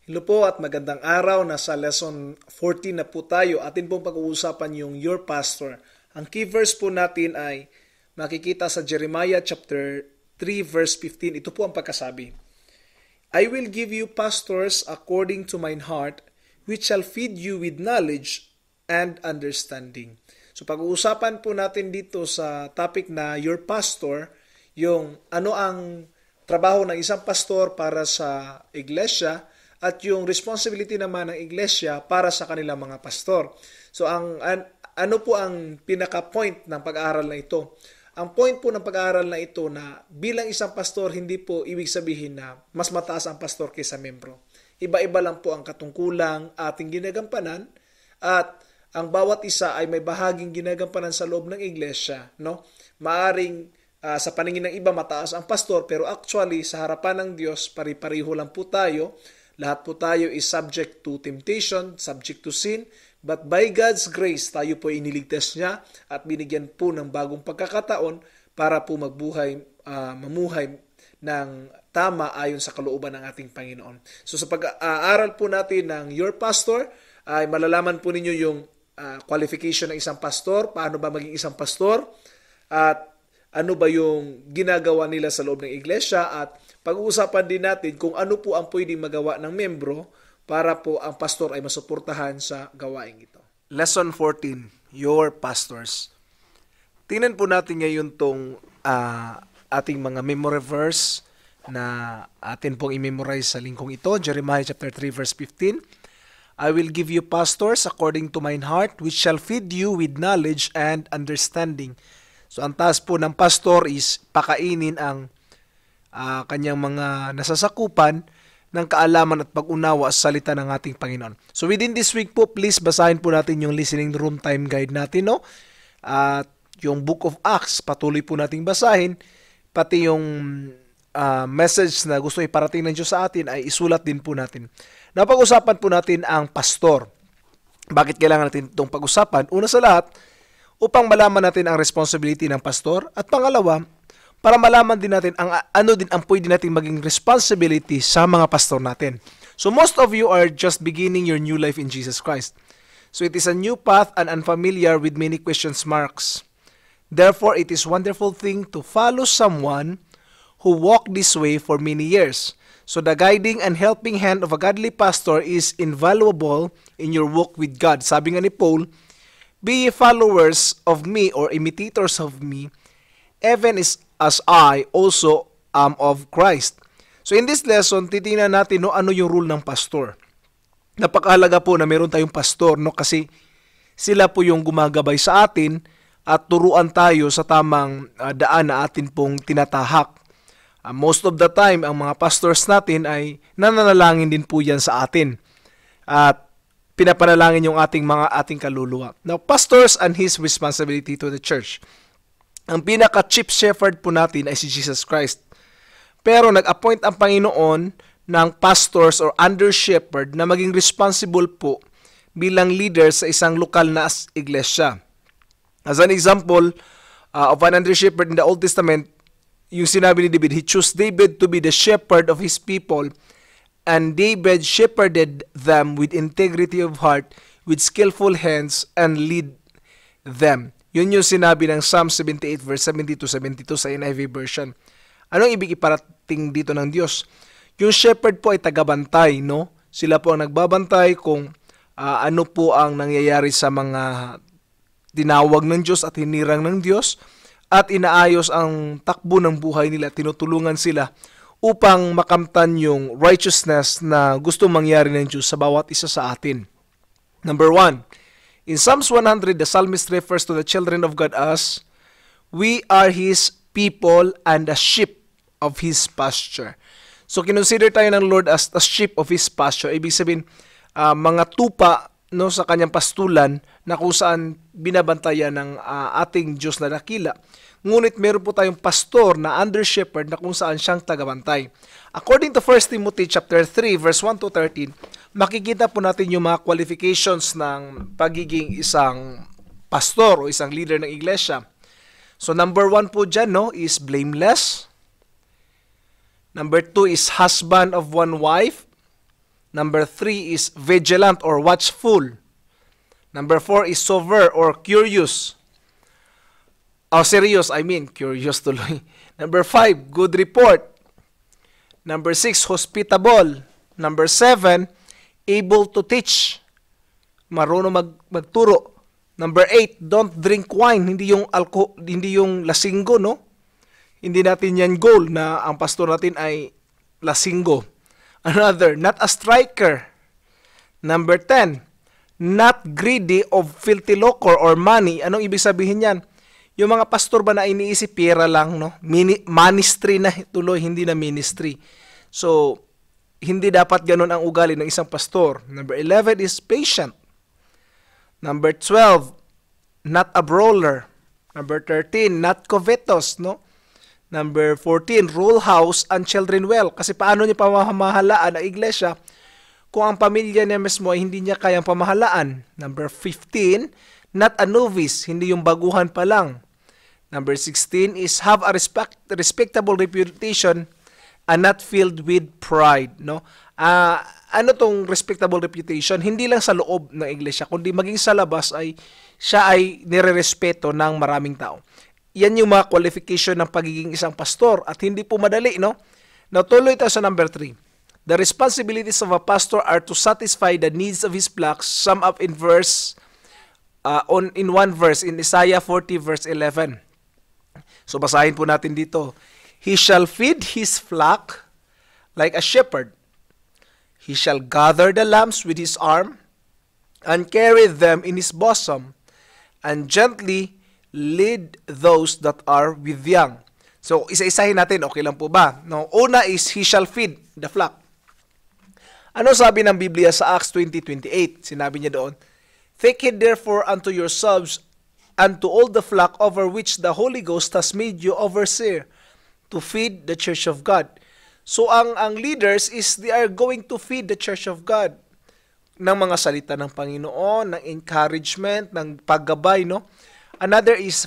Hello po at magandang araw. Nasa lesson 14 na po tayo. Atin pong pag-uusapan yung your pastor. Ang key verse po natin ay makikita sa Jeremiah chapter 3 verse 15. Ito po ang pagkasabi. I will give you pastors according to mine heart, which shall feed you with knowledge and understanding. So pag-uusapan po natin dito sa topic na your pastor, yung ano ang trabaho ng isang pastor para sa iglesia, at yung responsibility naman ng iglesia para sa kanilang mga pastor. So ano po ang pinaka-point ng pag-aaral na ito? Ang point po ng pag-aaral na ito na bilang isang pastor, hindi po ibig sabihin na mas mataas ang pastor kaysa membro. Iba-iba lang po ang katungkulang ating ginagampanan at ang bawat isa ay may bahaging ginagampanan sa loob ng iglesia. No? Maaring sa paningin ng iba mataas ang pastor, pero actually sa harapan ng Diyos pari-pariho lang po tayo. Lahat po tayo is subject to temptation, subject to sin, but by God's grace, tayo po iniligtas niya at binigyan po ng bagong pagkakataon para po mamuhay ng tama ayon sa kalooban ng ating Panginoon. So sa pag-aaral po natin ng your pastor, ay malalaman po ninyo yung qualification ng isang pastor, paano ba maging isang pastor, at ano ba yung ginagawa nila sa loob ng iglesia, at pag-uusapan din natin kung ano po ang pwedeng magawa ng membro para po ang pastor ay masuportahan sa gawain ito. Lesson 14, Your Pastors. Tingnan po natin ngayon tong ating mga memory verse na atin pong i-memorize sa lingkong ito, Jeremiah chapter 3 verse 15. I will give you pastors according to mine heart, which shall feed you with knowledge and understanding. So ang task po ng pastor is pakainin ang kanyang mga nasasakupan ng kaalaman at pag-unawa sa salita ng ating Panginoon. So within this week po, please basahin po natin yung listening room time guide natin, no? At yung Book of Acts, patuloy po nating basahin. Pati yung message na gusto iparating ng Diyos sa atin ay isulat din po natin. Napag-usapan po natin ang pastor. Bakit kailangan natin itong pag-usapan? Una sa lahat, upang malaman natin ang responsibility ng pastor, at pangalawa, para malaman din natin ang ano din ang pwede nating maging responsibility sa mga pastor natin. So most of you are just beginning your new life in Jesus Christ. So it is a new path and unfamiliar with many questions marks. Therefore, it is a wonderful thing to follow someone who walked this way for many years. So the guiding and helping hand of a godly pastor is invaluable in your walk with God. Sabi nga ni Paul, be ye followers of me or imitators of me, even as I also am of Christ. So in this lesson, titingnan natin ano yung rule ng pastor. Napakahalaga po na meron tayong pastor, kasi sila po yung gumagabay sa atin at turuan tayo sa tamang daan na atin pong tinatahak. Most of the time, ang mga pastors natin ay nananalangin din po yan sa atin. At pinapanalangin yung ating kaluluwa. Now, pastors and his responsibility to the church. Ang pinaka-chief shepherd po natin ay si Jesus Christ. Pero nag-appoint ang Panginoon ng pastors or under-shepherd na maging responsible po bilang leader sa isang lokal na iglesia. As an example of an under-shepherd in the Old Testament, yung sinabi ni David, he chose David to be the shepherd of his people, and David shepherded them with integrity of heart, with skillful hands, and lead them. Yun yung sinabi ng Psalm 78 verse 70-72 sa NIV version. Anong ibig iparating dito ng Diyos? Yung shepherd po ay tagabantay, no? Sila po ang nagbabantay kung ano po ang nangyayari sa mga tinawag ng Diyos at hinirang ng Diyos, at inaayos ang takbo ng buhay nila, tinutulungan sila upang makamtan yung righteousness na gusto mangyari ng Diyos sa bawat isa sa atin. Number 1, in Psalms 100, the psalmist refers to the children of God as, we are His people and the sheep of His pasture. So, kinonsider tayo ng Lord as the sheep of His pasture. Ibig sabihin, mga tupa sa kanyang pastulan na kung saan binabantayan ng ating Diyos na dakila. Ngunit meron po tayong pastor na under shepherd na kung saan siyang tagabantay. According to 1 Timothy chapter 3 verse 1-13, makikita po natin yung mga qualifications ng pagiging isang pastor o isang leader ng iglesia. So number 1 po dyan is blameless. Number 2 is husband of one wife. Number 3 is vigilant or watchful. Number 4 is sober or curious. Oh, serious, curious tuloy. Number 5, good report. Number 6, hospitable. Number 7, able to teach. Marunong magturo. Number 8, don't drink wine. Hindi yung lasinggo, no? Hindi natin yan goal na ang pastor natin ay lasinggo. Another, not a striker. Number 10, not greedy of filthy lucre or money. Anong ibig sabihin yan? Yung mga pastor ba na iniisip pera lang, no? Ministry na tuloy, hindi na ministry. So, hindi dapat ganun ang ugali ng isang pastor. Number 11 is patient. Number 12, not a brawler. Number 13, not covetous, no? Number 14, rule house and children well. Kasi paano niya pamamahalaan ang iglesia kung ang pamilya niya mismo ay hindi niya kayang pamahalaan. Number 15, not a novice, hindi yung baguhan pa lang. Number 16 is have a respectable reputation and not filled with pride, no? Ano tong respectable reputation? Hindi lang sa loob ng iglesia, kundi maging sa labas ay siya ay nirerespeto ng maraming tao. Yan yung mga qualification ng pagiging isang pastor at hindi po madali, no? Now, tuloy tayo sa number 3. The responsibilities of a pastor are to satisfy the needs of his flock, sum up in one verse in Isaiah 40 verse 11. So basahin po natin dito. He shall feed his flock like a shepherd. He shall gather the lambs with his arm and carry them in his bosom and gently lead those that are with young. So, isa-isahin natin, okay lang po ba? No, una is, he shall feed the flock. Ano sabi ng Biblia sa Acts 20:28? Sinabi niya doon, take heed therefore unto yourselves and to all the flock over which the Holy Ghost has made you overseer, to feed the church of God. So, ang leaders is, they are going to feed the church of God ng mga salita ng Panginoon, ng encouragement, ng paggabay, no? Another is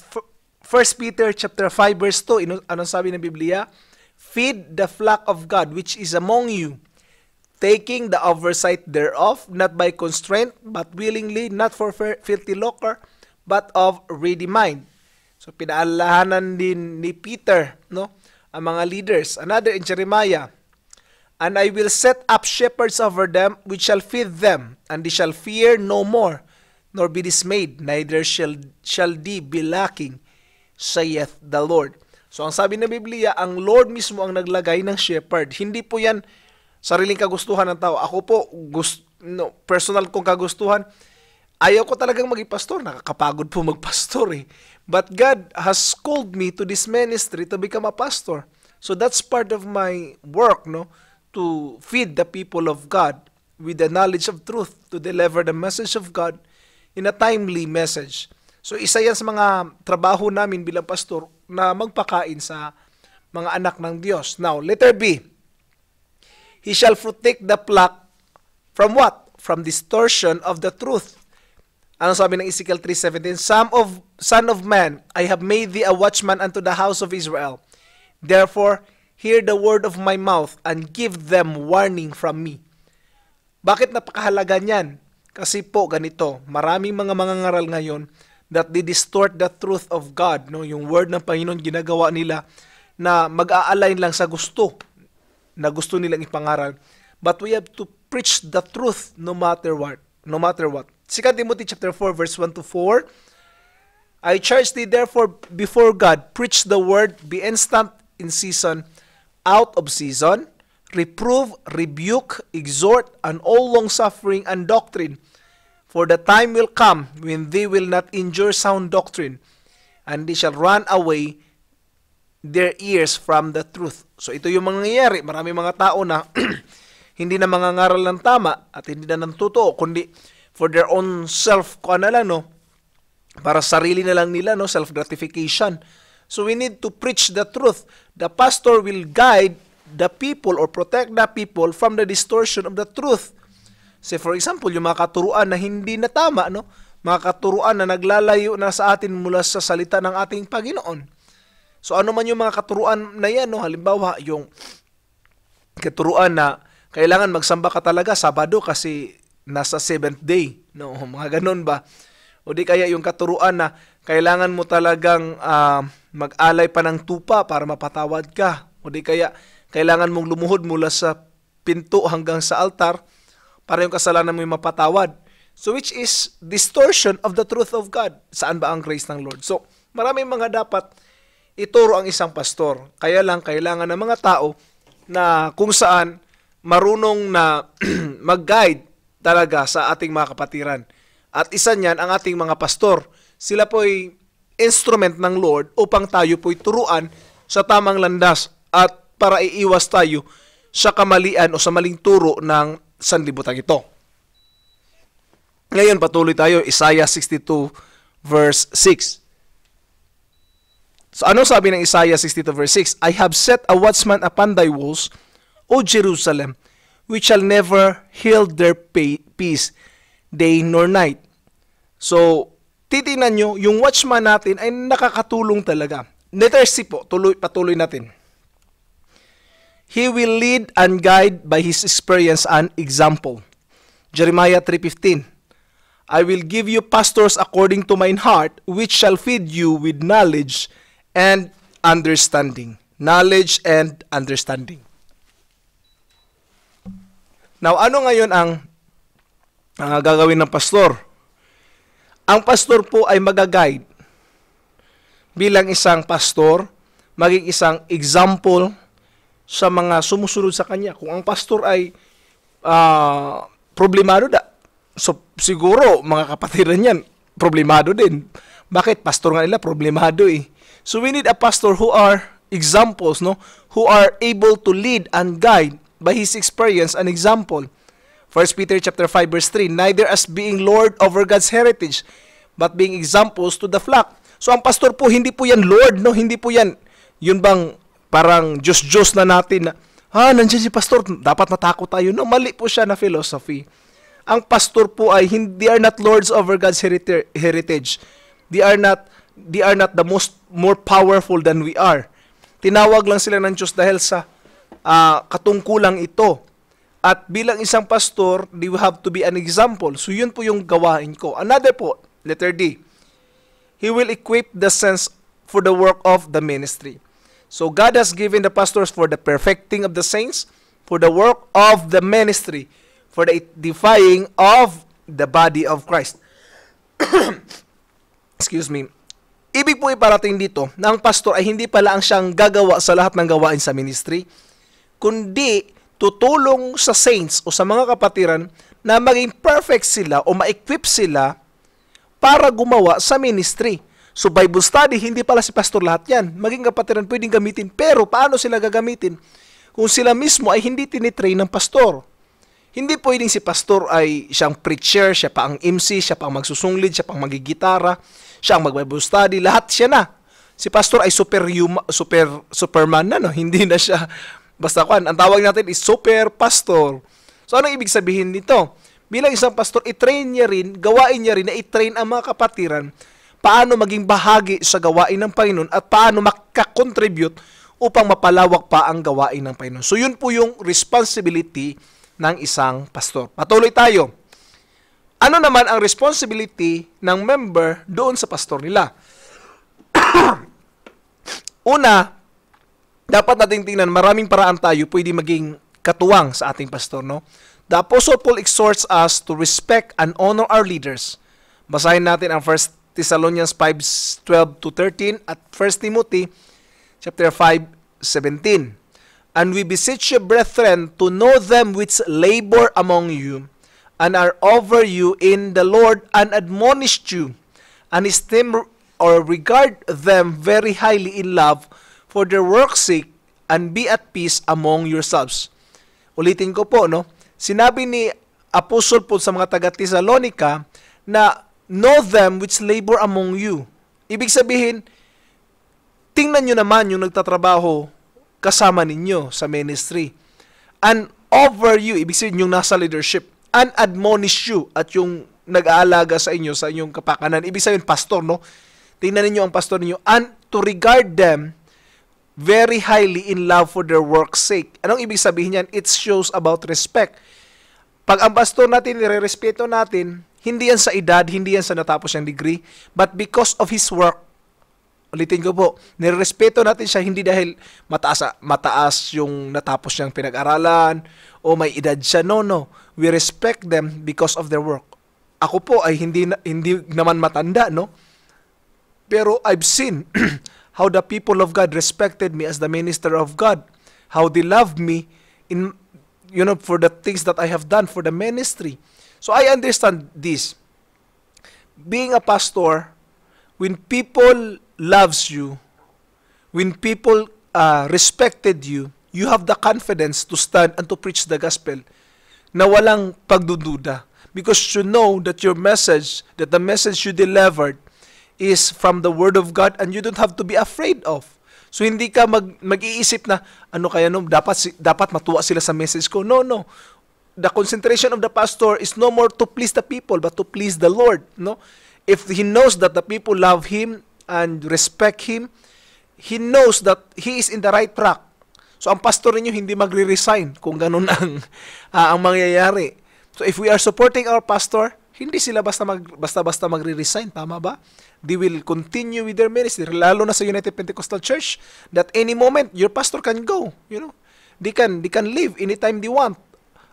1 Peter chapter 5 verse 2. Anong sabi ng Biblia? Feed the flock of God which is among you, taking the oversight thereof, not by constraint, but willingly, not for filthy lucre, but of ready mind. So pinaalahanan din ni Peter, no, ang mga leaders. Another in Jeremiah, and I will set up shepherds over them which shall feed them, and they shall fear no more, nor be dismayed, neither shall they be lacking, saith the Lord. So ang sabi ng Biblia, ang Lord mismo ang naglagay ng shepherd. Hindi po yan sariling kagustuhan ng tao. Ako po, personal kong kagustuhan, ayaw ko talagang maging pastor. Nakakapagod po magpastor eh. But God has called me to this ministry to become a pastor. So that's part of my work, no? To feed the people of God with the knowledge of truth, to deliver the message of God in a timely message. So isa yan sa mga trabaho namin bilang pastor na magpakain sa mga anak ng Diyos. Now, letter B. He shall protect the flock from what? From distortion of the truth. Ano sabi ng Ezekiel 3:17? Son of man, I have made thee a watchman unto the house of Israel. Therefore, hear the word of my mouth and give them warning from me. Bakit napakahalaga niyan? Kasi po ganito, maraming mga mangangaral ngayon that they distort the truth of God, no? Yung word ng Panginoon ginagawa nila na mag-a-align lang sa gusto na gusto nilang ipangaral. But we have to preach the truth no matter what. 2 Timothy chapter 4 verse 1 to 4. I charge thee therefore before God, preach the word, be instant in season, out of season, reprove, rebuke, exhort, and all long-suffering and doctrine. For the time will come when they will not endure sound doctrine, and they shall run away their ears from the truth. So ito yung mangyayari. Marami mga tao na hindi na mangangaral ng tama at hindi na ng totoo, kundi for their own self, para sarili na lang nila, no, self-gratification. So we need to preach the truth. The pastor will guide the people or protect the people from the distortion of the truth. Say for example, yung mga katuruan na hindi na tama, no? Mga katuruan na naglalayo na sa atin mula sa salita ng ating Panginoon. So ano man yung mga katuruan na yan, no? Halimbawa, yung katuruan na kailangan magsamba ka talaga Sabado kasi nasa 7th day. No, mga ganun ba? O di kaya yung katuruan na kailangan mo talagang mag-alay pa ng tupa para mapatawad ka. O di kaya kailangan mong lumuhod mula sa pinto hanggang sa altar para yung kasalanan mo yung mapatawad. So which is distortion of the truth of God. Saan ba ang grace ng Lord? So maraming mga dapat ituro ang isang pastor. Kaya lang kailangan ng mga tao na kung saan marunong na mag-guide talaga sa ating mga kapatiran. At isa niyan ang ating mga pastor. Sila po ay instrument ng Lord upang tayo po'y turuan sa tamang landas at para iiwas tayo sa kamalian o sa maling turo ng sanlibutan ito. Ngayon patuloy tayo, Isaiah 62 verse 6. So ano sabi ng Isaiah 62 verse 6? I have set a watchman upon thy walls, O Jerusalem, which shall never heal their peace, day nor night. So, titingnan nyo, yung watchman natin ay nakakatulong talaga. Letter C po, patuloy natin. He will lead and guide by his experience and example. Jeremiah 3:15. I will give you pastors according to mine heart, which shall feed you with knowledge and understanding. Knowledge and understanding. Now, ano ngayon ang gagawin ng pastor? Ang pastor po ay mag-guide bilang isang pastor, maging isang example sa mga sumusunod sa kanya. Kung ang pastor ay problemado so siguro mga kapatiran yan, problemado din. Bakit? Pastor nga nila, problemado eh. So we need a pastor who are examples, no? Who are able to lead and guide by his experience and example. 1 Peter chapter 5 verse 3, neither as being Lord over God's heritage, but being examples to the flock. So ang pastor po, hindi po yan Lord, no? Hindi po yan, yun bang parang Diyos-Diyos na natin na, nandiyan si pastor, dapat matakot tayo. No, mali po siya na philosophy. Ang pastor po ay, they are not lords over God's heritage. They are not the more powerful than we are. Tinawag lang sila ng Diyos dahil sa katungkulang ito. At bilang isang pastor, you have to be an example. So yun po yung gawain ko. Another po, letter D. He will equip the saints for the work of the ministry. So God has given the pastors for the perfecting of the saints, for the work of the ministry, for the edifying of the body of Christ. Excuse me. Ibig po iparating dito na ang pastor ay hindi pala ang siyang gagawa sa lahat ng gawain sa ministry, kundi tutulong sa saints o sa mga kapatiran na maging perfect sila o ma-equip sila para gumawa sa ministry. So Bible study, hindi pala si pastor lahat yan. Maging kapatiran pwedeng gamitin. Pero paano sila gagamitin? Kung sila mismo ay hindi tinitrain ng pastor. Hindi pwedeng si pastor ay siyang preacher, siya pa ang MC, siya pa ang magsusunglid, siya pa ang magigitara, siya ang mag-Bible study, lahat siya na. Si pastor ay superman na, no? Hindi na siya basta kuan. Ang tawag natin is super pastor. So anong ibig sabihin nito? Bilang isang pastor, i-train niya rin, gawain niya rin na i-train ang mga kapatiran paano maging bahagi sa gawain ng Panginoon at paano makakontribute upang mapalawak pa ang gawain ng Panginoon. So yun po yung responsibility ng isang pastor. Patuloy tayo. Ano naman ang responsibility ng member doon sa pastor nila? Una, dapat nating tingnan, maraming paraan tayo pwede maging katuwang sa ating pastor, no? The Apostle Paul exhorts us to respect and honor our leaders. Basahin natin ang 1 Thessalonians 5:12-13 at 1 Timothy chapter 5:17. And we beseech you, brethren, to know them which labor among you, and are over you in the Lord, and admonish you, and esteem or regard them very highly in love for their work's sake, and be at peace among yourselves. Ulitin ko po, no? Sinabi ni Apostle Paul sa mga taga-Thessalonica na know them which labor among you. Ibig sabihin, tingnan nyo naman yung nagtatrabaho kasama ninyo sa ministry. And over you, ibig sabihin yung nasa leadership. And admonish you, at yung nag-aalaga sa inyo, sa inyong kapakanan. Ibig sabihin, pastor, no? Tingnan ninyo ang pastor ninyo. And to regard them very highly in love for their work's sake. Anong ibig sabihin yan? It shows about respect. Pag ang pastor natin, nire-respeto natin, hindi yan sa edad, hindi yan sa natapos niyang degree, but because of his work. Ulitin ko po, nire-respeto natin siya hindi dahil mataas yung natapos niyang pinag-aralan o may edad siya. No. We respect them because of their work. Ako po ay hindi naman matanda, no? Pero I've seen how the people of God respected me as the minister of God. How they loved me for the things that I have done for the ministry. So I understand this. Being a pastor, when people loves you, when people respected you, you have the confidence to stand and to preach the gospel na walang pagdududa. Because you know that the message you delivered is from the Word of God and you don't have to be afraid of. So hindi ka mag-iisip na, dapat matuwa sila sa message ko. No. The concentration of the pastor is no more to please the people, but to please the Lord. No? If he knows that the people love him and respect him, he knows that he is in the right track. So ang pastor ninyo hindi magre-resign kung ganun ang mangyayari. So if we are supporting our pastor, hindi sila basta magre-resign, tama ba? They will continue with their ministry, lalo na sa United Pentecostal Church, that any moment your pastor can go, They can leave anytime they want.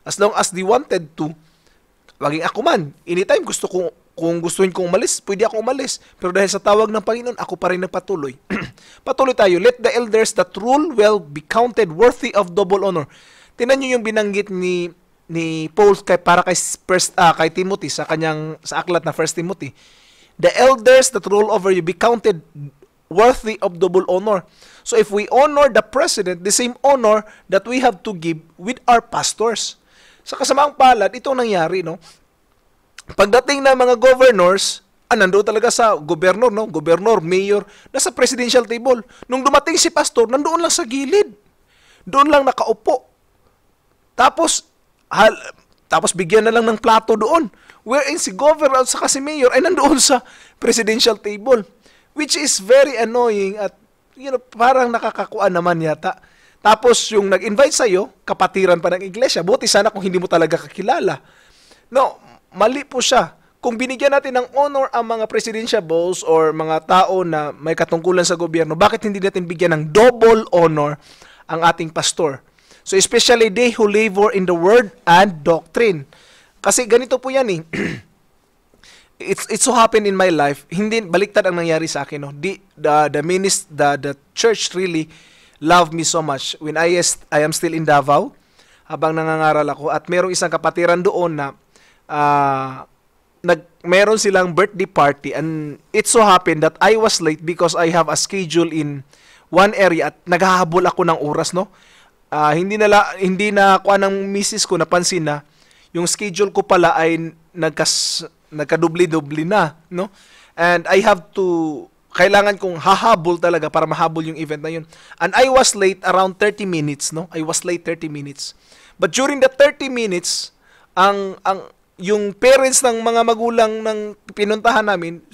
As long as they wanted to, maging ako man, anytime kung gustuin kong umalis, pwede ako umalis. Pero dahil sa tawag ng Panginoon, ako pa rin nagpatuloy. Patuloy tayo. Let the elders that rule well be counted worthy of double honor. Tingnan niyo yung binanggit ni Paul kay Timothy sa aklat na 1 Timothy. The elders that rule over you be counted worthy of double honor. So if we honor the president, the same honor that we have to give with our pastors. Sa kasamaang palad, ito nangyari, no? Pagdating ng mga governors, nandoon talaga sa gobernur, no? Gobernur, mayor, nasa presidential table. Nung dumating si pastor, nandoon lang sa gilid. Doon lang nakaupo. Tapos bigyan na lang ng plato doon. Wherein si governor at saka si mayor ay nandoon sa presidential table. Which is very annoying at parang nakakakuan naman yata. Tapos yung nag-invite sa'yo, kapatiran pa ng iglesia. Buti sana kung hindi mo talaga kakilala. No, mali po siya. Kung binigyan natin ng honor ang mga presidentiables or mga tao na may katungkulan sa gobyerno, bakit hindi natin bigyan ng double honor ang ating pastor? So especially they who labor in the word and doctrine. Kasi ganito po yan eh. It so happened in my life, hindi baliktad ang nangyari sa akin, no. The church really loved me so much when I am still in Davao habang nangangaral ako, at merong isang kapatiran doon na meron silang birthday party, and it so happened that I was late because I have a schedule in one area at naghahabol ako ng oras, no. Hindi na kuha ng misis ko napansin na yung schedule ko pala ay nagkadubli-dubli na, no? And I have to, kailangan kong hahabol talaga para mahabol yung event na yun. And I was late around 30 minutes, no? I was late 30 minutes. But during the 30 minutes, yung parents ng mga magulang ng pinuntahan namin,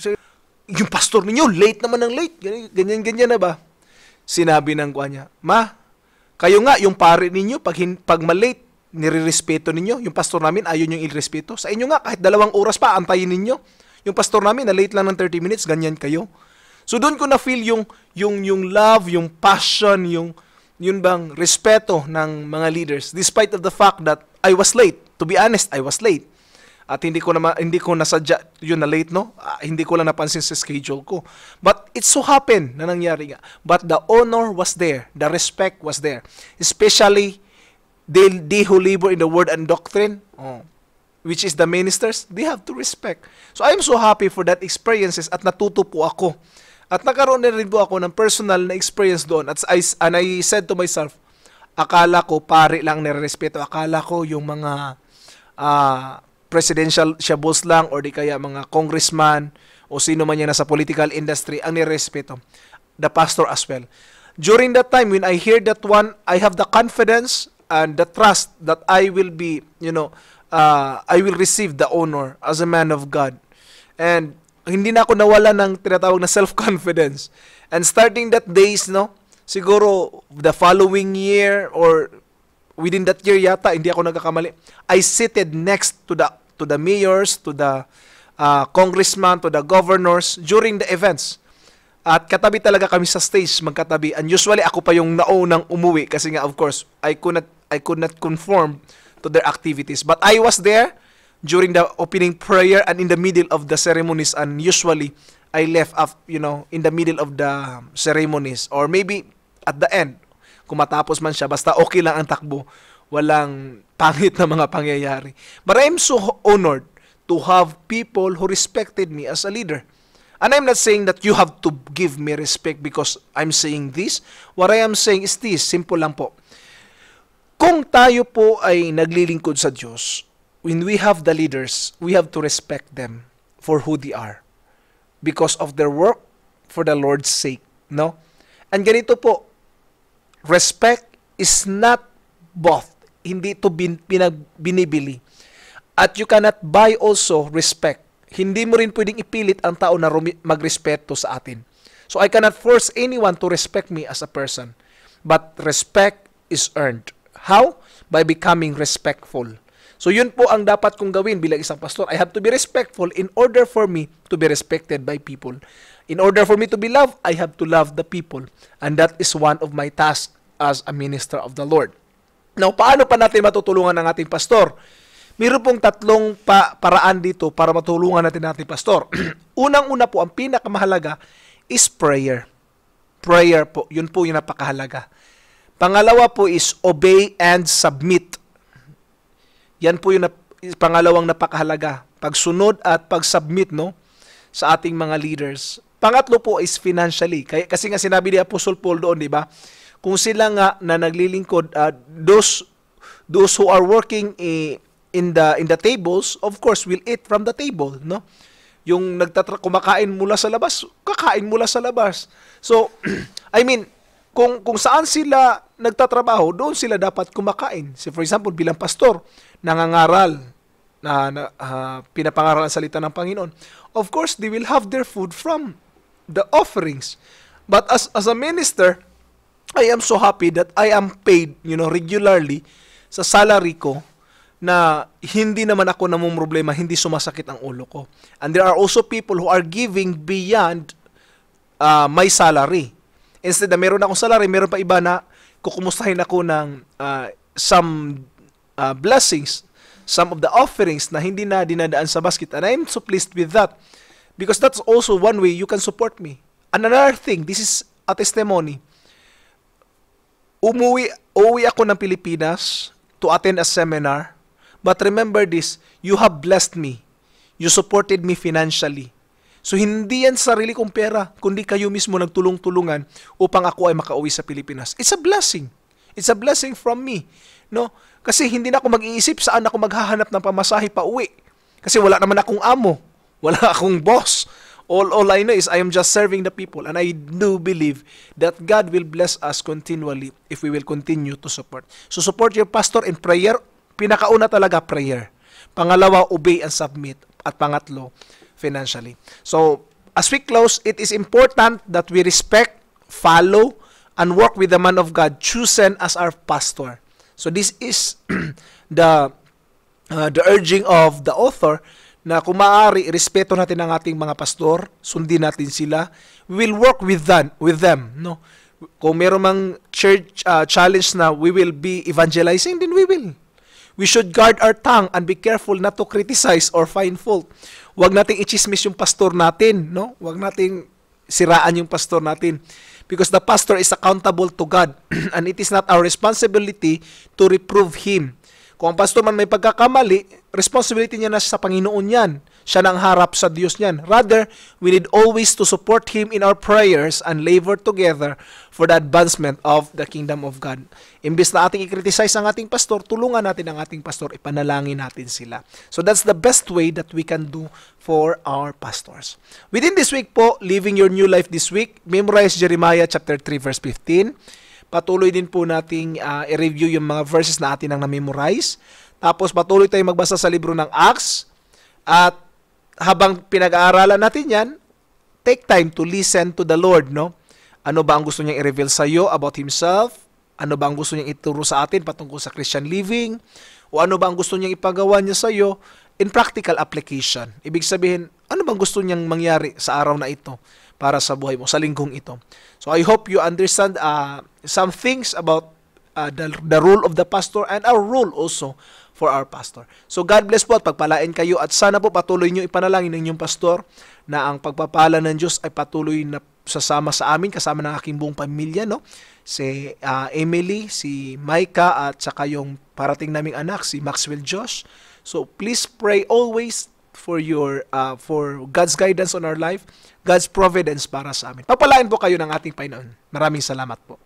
yung pastor ninyo, late naman ng late. Ganyan na ba? Sinabi ng kuha niya, Ma, kayo nga, yung pare ninyo, pag malate, nire-respeto ninyo. Yung pastor namin, ayaw nyo i-respeto. Sa inyo nga, kahit 2 oras pa, antayin ninyo. Yung pastor namin, na late lang ng 30 minutes, ganyan kayo. So, doon ko na-feel yung love, yung passion, yun bang respeto ng mga leaders. Despite of the fact that I was late. To be honest, I was late. At hindi ko nasadya yun na late, no? Hindi ko lang napansin sa schedule ko. But it so happened na nangyari nga. But the honor was there. The respect was there. Especially they who labor in the word and doctrine, which is the ministers, they have to respect. So I am so happy for that experiences at natuto po ako. At nagkaroon na rin po ako ng personal na experience doon. And I said to myself, akala ko pare lang nire-respeto. Akala ko yung mga presidential shabos lang or di kaya mga congressman o sino man yan nasa political industry ang nire-respeto. The pastor as well. During that time, when I hear that one, I have the confidence and the trust that I will be, I will receive the honor as a man of God. And hindi na ako nawala ng tinatawag na self-confidence. And starting that days, no, siguro the following year or within that year yata, hindi ako nagkakamali, I seated next to the mayors, to the congressman, to the governors during the events. At katabi talaga kami sa stage, magkatabi. And usually ako pa yung naunang umuwi kasi nga of course I could not conform to their activities. But I was there during the opening prayer and in the middle of the ceremonies, and usually I left up, in the middle of the ceremonies or maybe at the end. Kung matapos man siya, basta okay lang ang takbo. Walang pangit na mga pangyayari. But I'm so honored to have people who respected me as a leader. And I'm not saying that you have to give me respect because I'm saying this. What I am saying is this, simple lang po. Kung tayo po ay naglilingkod sa Diyos, when we have the leaders, we have to respect them for who they are. Because of their work for the Lord's sake. No? And ganito po, respect is not bought. Hindi ito binibili. At you cannot buy also respect. Hindi mo rin pwedeng ipilit ang tao na magrespeto sa atin. So I cannot force anyone to respect me as a person. But respect is earned. How? By becoming respectful. So yun po ang dapat kong gawin bilang isang pastor. I have to be respectful in order for me to be respected by people. In order for me to be loved, I have to love the people. And that is one of my tasks as a minister of the Lord. Now, paano pa natin matutulungan ang ating pastor? Mayroon pong tatlong paraan dito para matulungan natin ang ating pastor. Unang-una po, ang pinakamahalaga is prayer. Prayer po, yun po yung napakahalaga. Pangalawa po is obey and submit. Yan po yung pangalawang napakahalaga. Pagsunod at pag-submit, no, sa ating mga leaders. Pangatlo po is financially. Kasi nga sinabi ni Apostle Paul doon, di ba? Kung sila nga na naglilingkod, those who are working in the tables, of course, will eat from the table, no? Yung kumakain mula sa labas, kakain mula sa labas. So, I mean, kung saan sila nagtatrabaho, doon sila dapat kumakain. So, for example, bilang pastor, nangangaral, pinapangaral ang salita ng Panginoon. Of course, they will have their food from the offerings. But as a minister, I am so happy that I am paid, regularly sa salary ko, na hindi naman ako namumroblema, hindi sumasakit ang ulo ko. And there are also people who are giving beyond my salary. Instead na meron akong salary, meron pa iba na kukumustahin ako ng some blessings, some of the offerings na hindi na dinadaan sa basket. And I'm so pleased with that. Because that's also one way you can support me. And another thing, this is a testimony. Uuwi ako ng Pilipinas to attend a seminar. But remember this, you have blessed me. You supported me financially. So hindi yan sarili kong pera, kundi kayo mismo nagtulong-tulungan upang ako ay makauwi sa Pilipinas. It's a blessing. It's a blessing from me. No? Kasi hindi na ako mag-iisip saan ako maghahanap ng pamasahe pa uwi. Kasi wala naman akong amo. Wala akong boss. All I know is I am just serving the people. And I do believe that God will bless us continually if we will continue to support. So support your pastor in prayer. Pinakauna talaga, prayer. Pangalawa, obey and submit. At pangatlo, financially. So, as we close, it is important that we respect, follow, and work with the man of God chosen as our pastor. So, this is the urging of the author na kung maaari, respeto natin ang ating mga pastor, sundin natin sila. We will work with them. No? Kung meron mang church challenge na we will be evangelizing, then we will. We should guard our tongue and be careful not to criticize or find fault. Huwag nating ichismis yung pastor natin, no? Huwag nating siraan yung pastor natin. Because the pastor is accountable to God and it is not our responsibility to reprove him. Kung ang pastor man may pagkakamali, responsibility niya na sa Panginoon yan. Siya nang harap sa Diyos niyan. Rather, we need always to support him in our prayers and labor together for the advancement of the kingdom of God. Imbes na ating i-criticize ang ating pastor, tulungan natin ang ating pastor, ipanalangin natin sila. So that's the best way that we can do for our pastors. Within this week po, Living Your New Life this week, memorize Jeremiah chapter 3 verse 15. Patuloy din po nating i-review yung mga verses na atin ang na-memorize. Tapos patuloy tayong magbasa sa libro ng Acts. At habang pinag-aaralan natin yan, take time to listen to the Lord, no? Ano ba ang gusto niyang i-reveal sa iyo about Himself? Ano ba ang gusto niyang ituro sa atin patungkol sa Christian living? O ano ba ang gusto niyang ipagawa niya sa iyo in practical application? Ibig sabihin, ano bang gusto niyang mangyari sa araw na ito para sa buhay mo, sa linggong ito? So I hope you understand some things about the role of the pastor and our role also for our pastor. So God bless po at pagpalain kayo at sana po patuloy nyo ipanalangin ng inyong pastor na ang pagpapala ng Diyos ay patuloy na sasama sa amin kasama ng aking buong pamilya, no? Si Emily, si Micah at saka yung parating naming anak si Maxwell Josh. So please pray always for God's guidance on our life, God's providence para sa amin. Pagpalain po kayo ng ating Panginoon. Maraming salamat po.